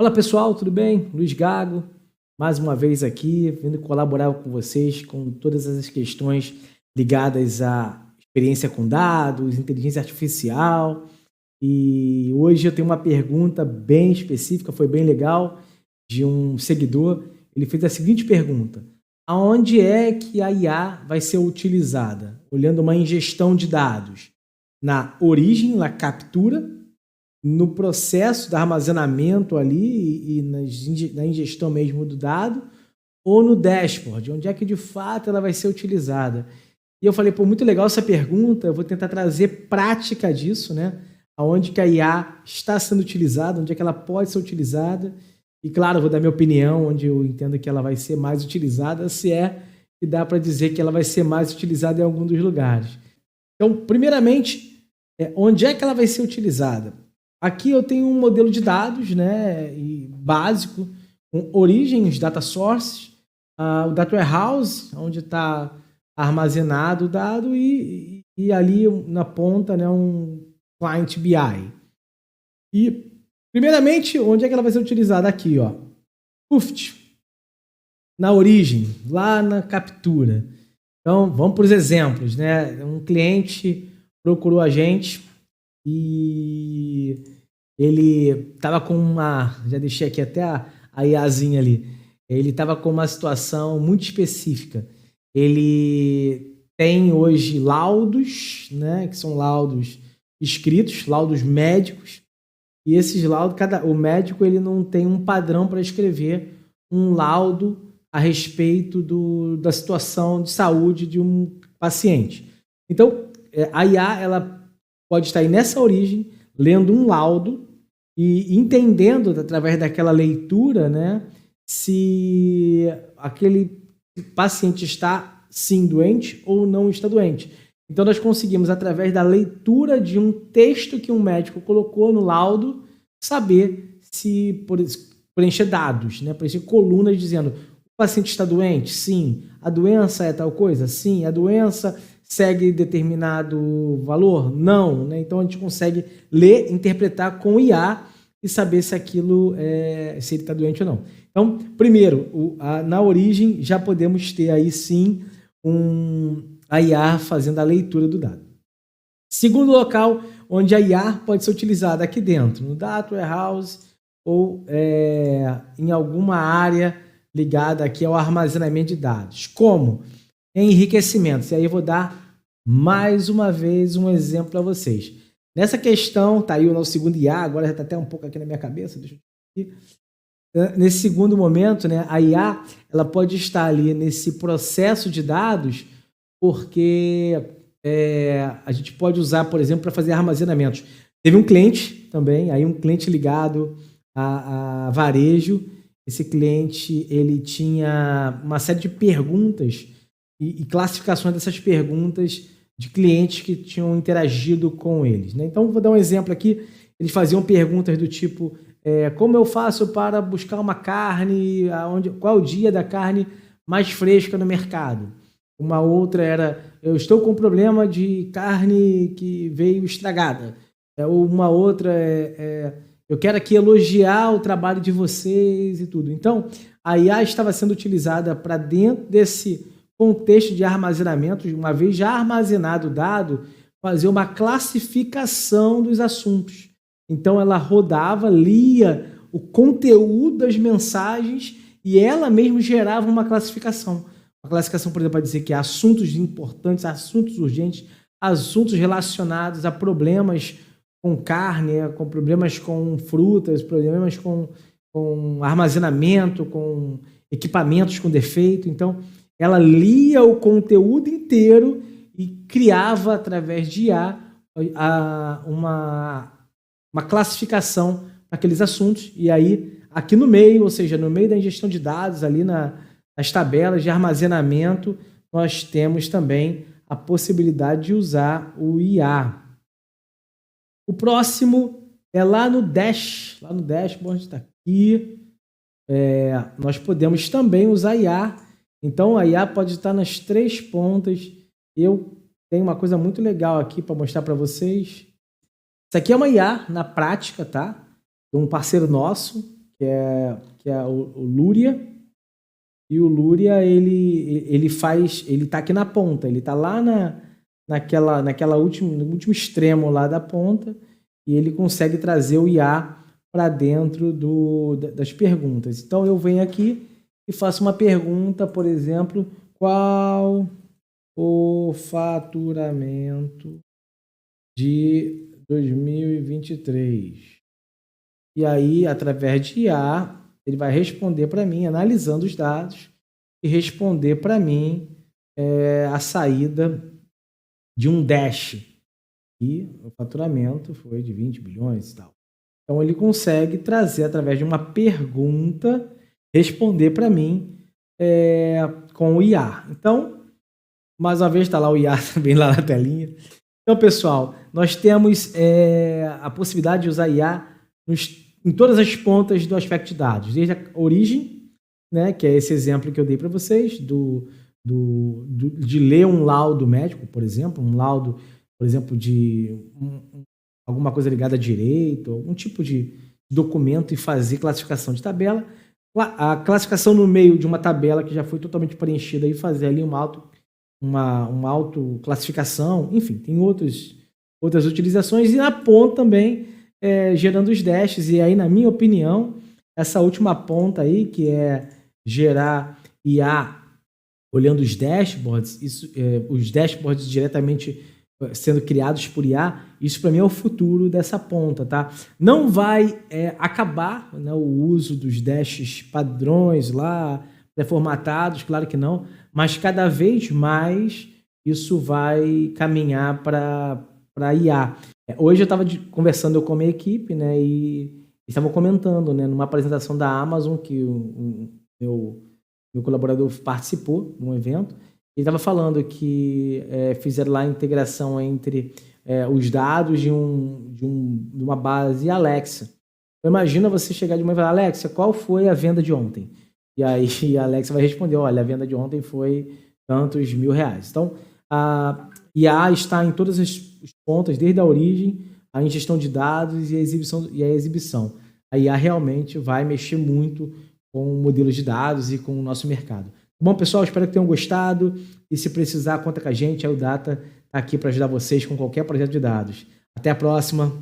Fala pessoal, tudo bem? Luiz Gago, mais uma vez aqui, vindo colaborar com vocês com todas as questões ligadas à experiência com dados, inteligência artificial. E hoje eu tenho uma pergunta bem específica, foi bem legal, de um seguidor. Ele fez a seguinte pergunta: aonde é que a IA vai ser utilizada? Olhando uma ingestão de dados, na origem, na captura, no processo do armazenamento ali e na ingestão mesmo do dado, ou no dashboard, onde é que de fato ela vai ser utilizada? E eu falei, pô, muito legal essa pergunta, eu vou tentar trazer prática disso, né? Aonde que a IA está sendo utilizada, onde é que ela pode ser utilizada, e claro, eu vou dar minha opinião, onde eu entendo que ela vai ser mais utilizada, se é que dá para dizer que ela vai ser mais utilizada em algum dos lugares. Então, primeiramente, onde é que ela vai ser utilizada? Aqui eu tenho um modelo de dados, né, básico, com origens, data sources, o data warehouse, onde está armazenado o dado, e ali na ponta, né, um client BI. E, primeiramente, onde é que ela vai ser utilizada? Aqui, ó, UFT, na origem, lá na captura. Então, vamos para os exemplos, né? Um cliente procurou a gente e ele estava com já deixei aqui até a IAzinha ali, ele estava com uma situação muito específica. Ele tem hoje laudos, né, que são laudos escritos, laudos médicos, e esses laudos, o médico ele não tem um padrão para escrever um laudo a respeito da situação de saúde de um paciente. Então, a IA ela pode estar aí nessa origem, lendo um laudo e entendendo, através daquela leitura, né, se aquele paciente está, sim, doente ou não está doente. Então, nós conseguimos, através da leitura de um texto que um médico colocou no laudo, saber se preencher dados, né, preencher colunas dizendo: o paciente está doente? Sim. A doença é tal coisa? Sim. A doença segue determinado valor? Não, né? Então a gente consegue ler, interpretar com IA e saber se aquilo se ele está doente ou não. Então, primeiro, na origem já podemos ter aí sim a IA fazendo a leitura do dado. Segundo local onde a IA pode ser utilizada, aqui dentro, no Data Warehouse ou em alguma área ligada aqui ao armazenamento de dados. Como? Enriquecimento. E aí eu vou dar mais uma vez um exemplo para vocês. Nessa questão, tá aí o nosso segundo IA, agora já está até um pouco aqui na minha cabeça, deixa eu ver aqui. Nesse segundo momento, né, a IA ela pode estar ali nesse processo de dados, porque a gente pode usar, por exemplo, para fazer armazenamentos. Teve um cliente também, aí um cliente ligado a varejo. Esse cliente ele tinha uma série de perguntas e classificações dessas perguntas de clientes que tinham interagido com eles, né? Então, vou dar um exemplo aqui. Eles faziam perguntas do tipo: como eu faço para buscar uma carne, qual é o dia da carne mais fresca no mercado? Uma outra era: eu estou com um problema de carne que veio estragada. Uma outra eu quero aqui elogiar o trabalho de vocês e tudo. Então, a IA estava sendo utilizada para, dentro desse contexto de armazenamento, uma vez já armazenado o dado, fazer uma classificação dos assuntos. Então, ela rodava, lia o conteúdo das mensagens e ela mesma gerava uma classificação. Uma classificação, por exemplo, para dizer que assuntos importantes, assuntos urgentes, assuntos relacionados a problemas com carne, com problemas com frutas, problemas com armazenamento, com equipamentos com defeito. Então, ela lia o conteúdo inteiro e criava, através de IA, uma classificação para aqueles assuntos. E aí, aqui no meio, ou seja, no meio da ingestão de dados, ali nas tabelas de armazenamento, nós temos também a possibilidade de usar o IA. O próximo é lá no dashboard, está aqui. Nós podemos também usar IA. Então, a IA pode estar nas três pontas. Eu tenho uma coisa muito legal aqui para mostrar para vocês. Isso aqui é uma IA na prática, tá? De um parceiro nosso, que é o Luria. E o Luria, ele tá aqui na ponta, ele tá lá no último extremo lá da ponta, e ele consegue trazer o IA para dentro das perguntas. Então eu venho aqui e faço uma pergunta, por exemplo, qual o faturamento de 2023? E aí, através de IA, ele vai responder para mim, analisando os dados, e responder para mim a saída de um Dash. E o faturamento foi de 20 bilhões e tal. Então, ele consegue trazer, através de uma pergunta, responder para mim com o IA. Então, mais uma vez, está lá o IA também lá na telinha. Então, pessoal, nós temos a possibilidade de usar IA em todas as pontas do aspecto de dados, desde a origem, né, que é esse exemplo que eu dei para vocês, de ler um laudo médico, por exemplo, um laudo, por exemplo, de alguma coisa ligada a direito, algum tipo de documento, e fazer classificação de tabela, a classificação no meio de uma tabela que já foi totalmente preenchida, e fazer ali uma autoclassificação, enfim, tem outras utilizações, e na ponta também, gerando os dashes. E aí, na minha opinião, essa última ponta aí, que é gerar IA olhando os dashboards, os dashboards diretamente sendo criados por IA, isso para mim é o futuro dessa ponta, tá? Não vai acabar, né, o uso dos dashes padrões lá, pré-formatados, claro que não, mas cada vez mais isso vai caminhar para IA. Hoje eu estava conversando com a minha equipe, né, e estavam comentando, né, numa apresentação da Amazon que o meu colaborador participou de um evento. Ele estava falando que fizeram lá a integração entre os dados de uma base Alexa. Então, imagina você chegar de manhã e falar: Alexa, qual foi a venda de ontem? E aí a Alexa vai responder: olha, a venda de ontem foi tantos R$1.000. Então, a IA está em todas as pontas, desde a origem, a ingestão de dados e a exibição. A IA realmente vai mexer muito com modelos de dados e com o nosso mercado. Bom, pessoal, espero que tenham gostado, e se precisar, conta com a gente, a Eudata está aqui para ajudar vocês com qualquer projeto de dados. Até a próxima!